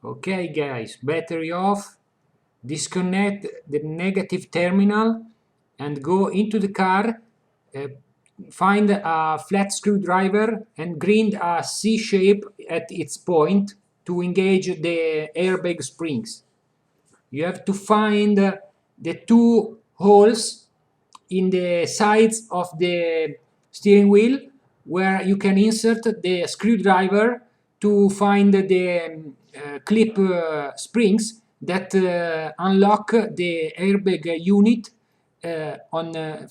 Okay guys, battery off, disconnect the negative terminal and go into the car, find a flat screwdriver and grind a C shape at its point to engage the airbag springs. You have to find the two holes in the sides of the steering wheel where you can insert the screwdriver to find the clip springs that unlock the airbag unit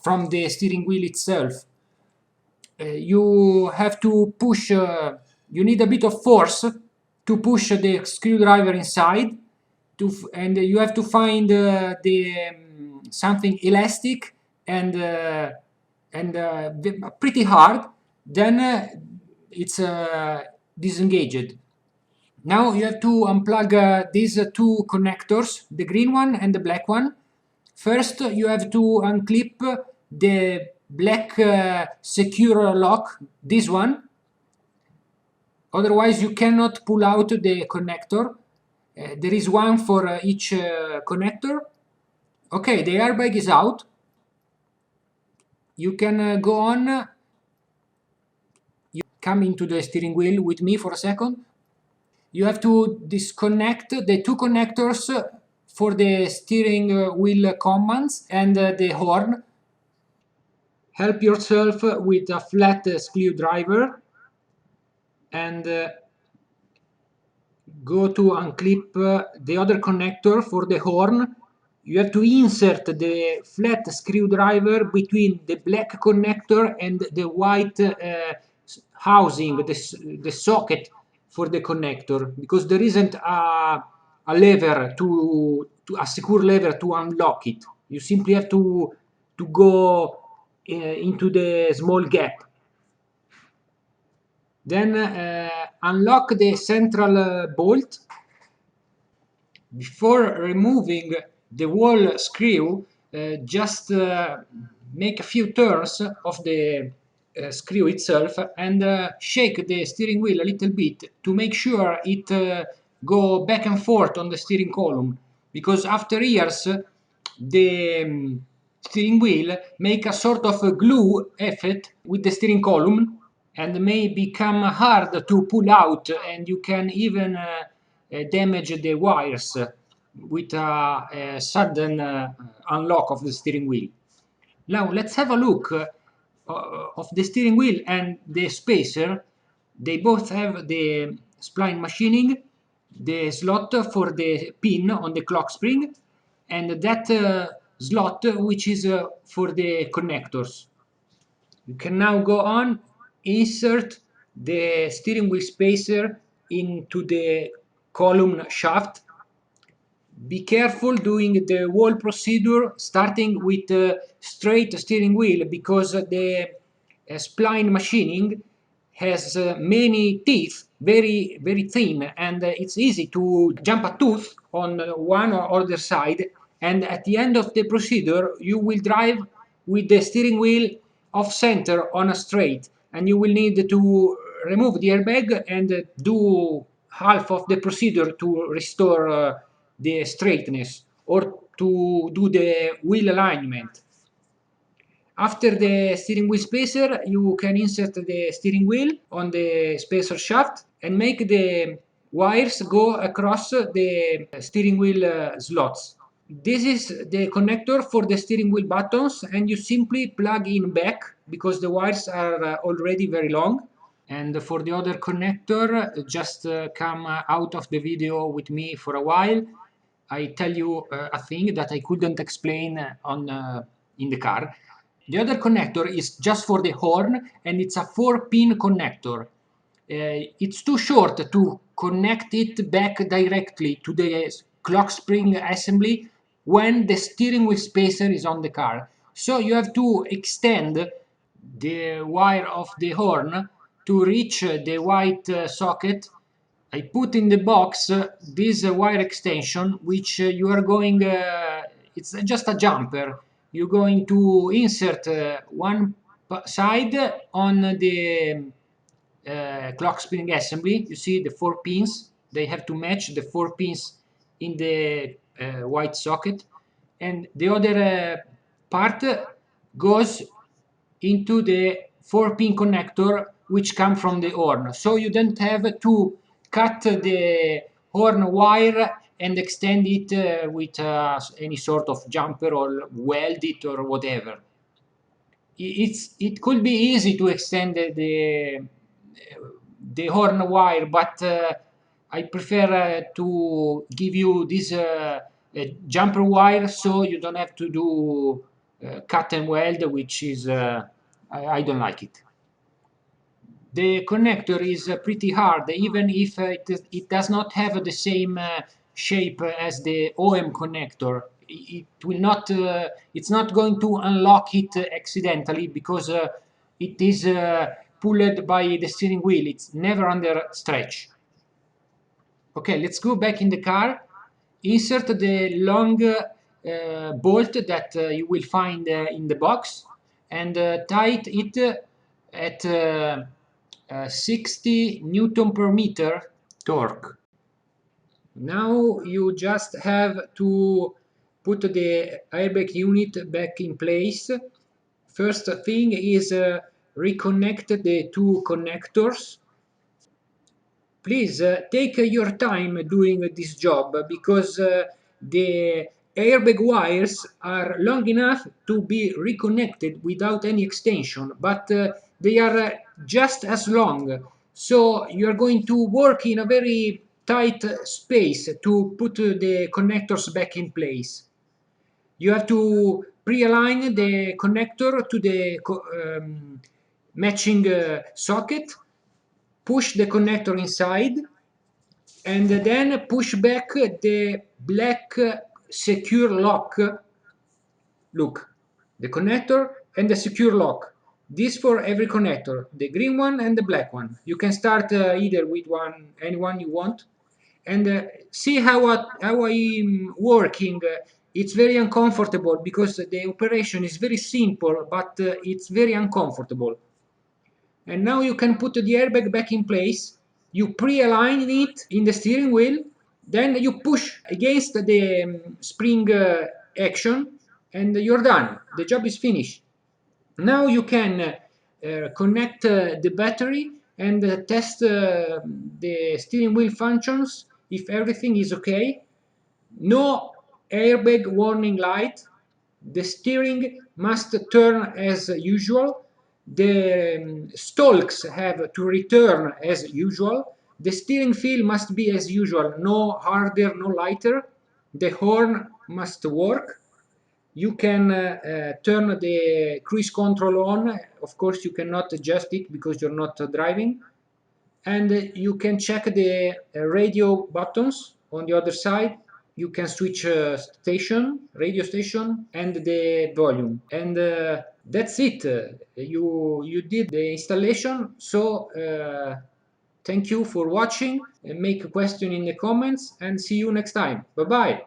from the steering wheel itself. You have to push, you need a bit of force to push the screwdriver inside, and you have to find something elastic and pretty hard. Then it's disengaged. Now you have to unplug these two connectors, the green one and the black one. First, you have to unclip the black secure lock, this one. Otherwise, you cannot pull out the connector. There is one for each connector. Okay, the airbag is out. You can go on. You come into the steering wheel with me for a second. You have to disconnect the two connectors for the steering wheel commands and the horn. Help yourself with a flat screwdriver and go to unclip the other connector for the horn. You have to insert the flat screwdriver between the black connector and the white housing, the socket for the connector, because there isn't a lever a secure lever to unlock it. You simply have to go into the small gap. Then unlock the central bolt. Before removing the wall screw, just make a few turns of the screw itself and shake the steering wheel a little bit to make sure it go back and forth on the steering column, because after years the steering wheel make a sort of a glue effect with the steering column and may become hard to pull out, and you can even damage the wires with a sudden unlock of the steering wheel. Now let's have a look of the steering wheel and the spacer. They both have the spline machining, the slot for the pin on the clock spring, and that slot which is for the connectors. You can now go on, insert the steering wheel spacer into the column shaft. Be careful doing the whole procedure starting with straight steering wheel, because the spline machining has many teeth, very thin, and it's easy to jump a tooth on one or other side, and at the end of the procedure you will drive with the steering wheel off center on a straight, and you will need to remove the airbag and do half of the procedure to restore the straightness or to do the wheel alignment. After the steering wheel spacer, you can insert the steering wheel on the spacer shaft and make the wires go across the steering wheel slots. This is the connector for the steering wheel buttons, and you simply plug in back because the wires are already very long. And for the other connector, just come out of the video with me for a while. I tell you a thing that I couldn't explain in the car. The other connector is just for the horn, and it's a 4-pin connector. It's too short to connect it back directly to the clock spring assembly when the steering wheel spacer is on the car. So you have to extend the wire of the horn to reach the white socket. I put in the box this wire extension, which you are going, it's just a jumper. You're going to insert one side on the clock spring assembly. You see the 4 pins. They have to match the 4 pins in the white socket, and the other part goes into the 4-pin connector which come from the horn. So you don't have to cut the horn wire and extend it with any sort of jumper or weld it or whatever. It could be easy to extend the horn wire, but I prefer to give you this jumper wire so you don't have to do cut and weld, which is I don't like it. The connector is pretty hard, even if it does not have the same shape as the OM connector. It will not. It's not going to unlock it accidentally because it is pulled by the steering wheel. It's never under stretch. Okay, let's go back in the car. Insert the long bolt that you will find in the box and tight it at 60 Newton per meter torque. Now you just have to put the airbag unit back in place. First thing is reconnect the two connectors. Please take your time doing this job because the airbag wires are long enough to be reconnected without any extension, but they are just as long. So you are going to work in a very tight space to put the connectors back in place. You have to pre-align the connector to the matching socket, push the connector inside, and then push back the black secure lock. Look, the connector and the secure lock. This for every connector, the green one and the black one. You can start either with any one you want, and see how I'm working. It's very uncomfortable because the operation is very simple, but it's very uncomfortable. And now you can put the airbag back in place. You pre-align it in the steering wheel, then you push against the spring action, and you're done. The job is finished. Now you can connect the battery and test the steering wheel functions if everything is okay. No airbag warning light. The steering must turn as usual. The stalks have to return as usual. The steering feel must be as usual, no harder, no lighter. The horn must work. You can turn the cruise control on. Of course, you cannot adjust it because you're not driving. And you can check the radio buttons on the other side. You can switch radio station, and the volume. And that's it. You did the installation. So thank you for watching. Make a question in the comments and see you next time. Bye bye.